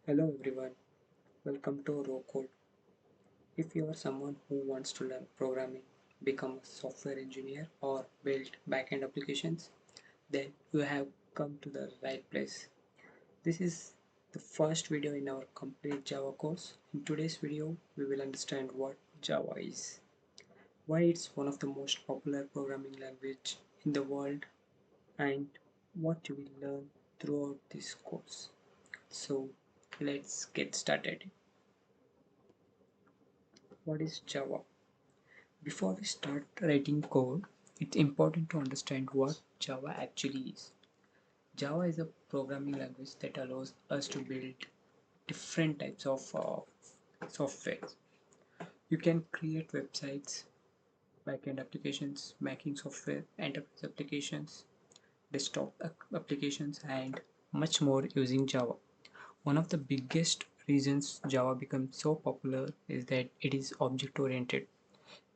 Hello everyone, welcome to RoCode. If you are someone who wants to learn programming, become a software engineer, or build backend applications, then you have come to the right place. This is the first video in our complete Java course. In today's video, we will understand what Java is, why it's one of the most popular programming language in the world, and what you will learn throughout this course. So let's get started. What is Java? Before we start writing code, it's important to understand what Java actually is. Java is a programming language that allows us to build different types of software. You can create websites, backend applications, banking software, enterprise applications, desktop applications, and much more using Java. One of the biggest reasons Java becomes so popular is that it is object oriented.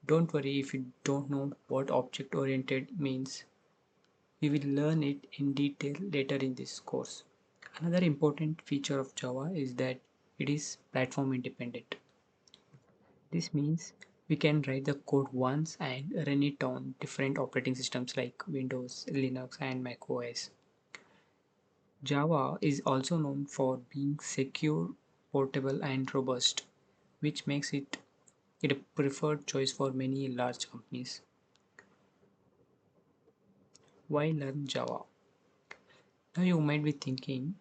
Don't worry if you don't know what object oriented means. We will learn it in detail later in this course. Another important feature of Java is that it is platform independent. This means we can write the code once and run it on different operating systems like Windows, Linux, and Mac OS. Java is also known for being secure, portable, and robust, which makes it a preferred choice for many large companies. Why learn Java? Now you might be thinking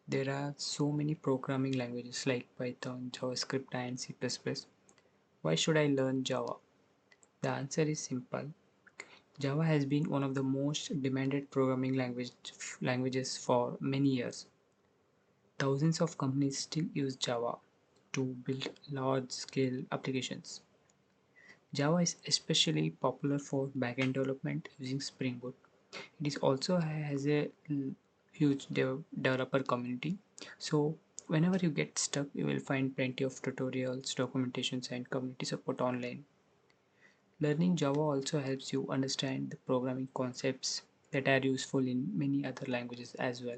there are so many programming languages like Python, JavaScript, and C++. Why should I learn Java? The answer is simple. Java has been one of the most demanded programming languages for many years. Thousands of companies still use Java to build large scale applications. Java is especially popular for backend development using Spring Boot. It is also has a huge developer community. So whenever you get stuck, you will find plenty of tutorials, documentations, and community support online. Learning Java also helps you understand the programming concepts that are useful in many other languages as well.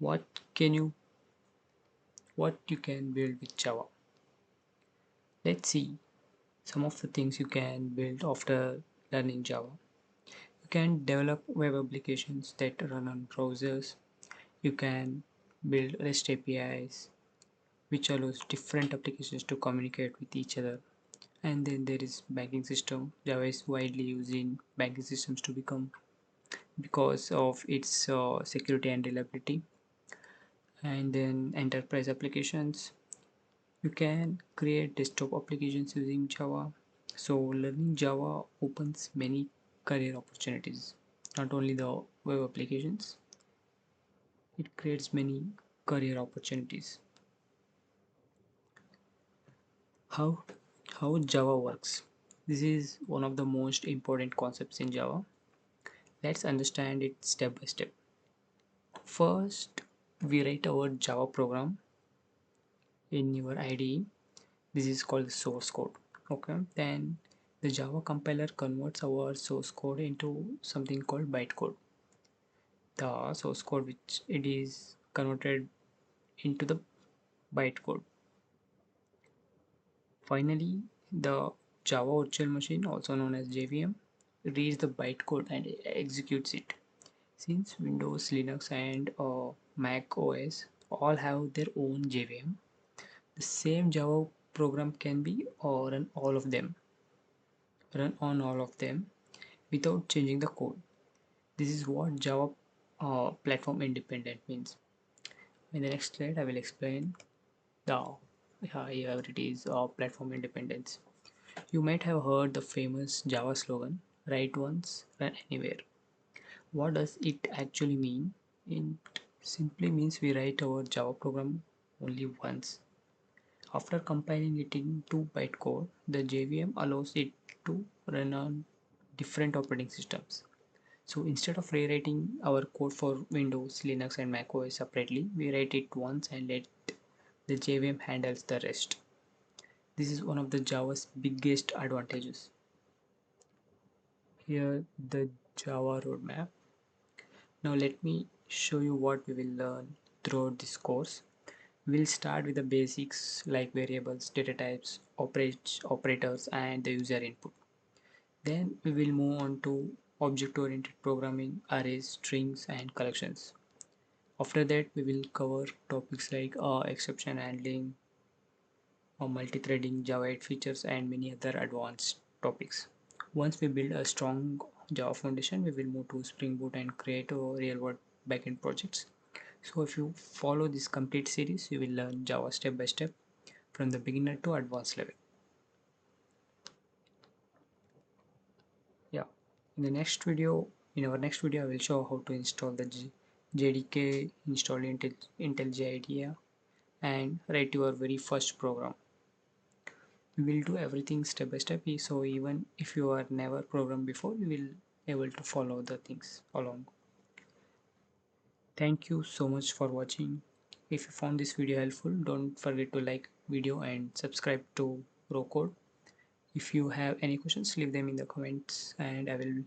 What can you what you can build with Java? Let's see some of the things you can build after learning Java. You can develop web applications that run on browsers. You can build REST APIs, which allows different applications to communicate with each other. And then there is banking system. Java is widely used in banking systems to become because of its security and reliability. And then enterprise applications. You can create desktop applications using Java. So learning Java opens many career opportunities. Not only the web applications, it creates many career opportunities. How how Java works. This is one of the most important concepts in Java. Let's understand it step by step. First, we write our Java program in your IDE. This is called source code. Okay, then the Java compiler converts our source code into something called bytecode. The source code which it is converted into the bytecode. Finally, the Java virtual machine, also known as JVM, reads the bytecode and executes it. Since Windows, Linux, and Mac OS all have their own JVM, the same Java program can be run on all of them without changing the code. This is what Java platform independent means. In the next slide, I will explain the here it is platform independence. You might have heard the famous Java slogan, write once, run anywhere. What does it actually mean? It simply means we write our Java program only once. After compiling it into bytecode, the JVM allows it to run on different operating systems. So instead of rewriting our code for Windows, Linux, and Mac OS separately, we write it once and let the JVM handles the rest. This is one of the Java's biggest advantages. Here the Java roadmap. Now let me show you what we will learn throughout this course. We'll start with the basics like variables, data types, operators, and the user input. Then we will move on to object-oriented programming, arrays, strings, and collections. After that, we will cover topics like exception handling, multi-threading, Java 8 features, and many other advanced topics. Once we build a strong Java foundation, we will move to Spring Boot and create a real-world backend projects. So if you follow this complete series, you will learn Java step by step from the beginner to advanced level. Yeah. In the next video, in our next video, I will show how to install the JDK, install IntelliJ IDEA, and write your very first program. We will do everything step by step, so even if you are never programmed before, you will able to follow the things along. Thank you so much for watching. If you found this video helpful, don't forget to like video and subscribe to RoCode. If you have any questions, leave them in the comments and I will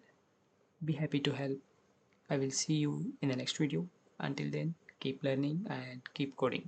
be happy to help. I will see you in the next video. Until then, keep learning and keep coding.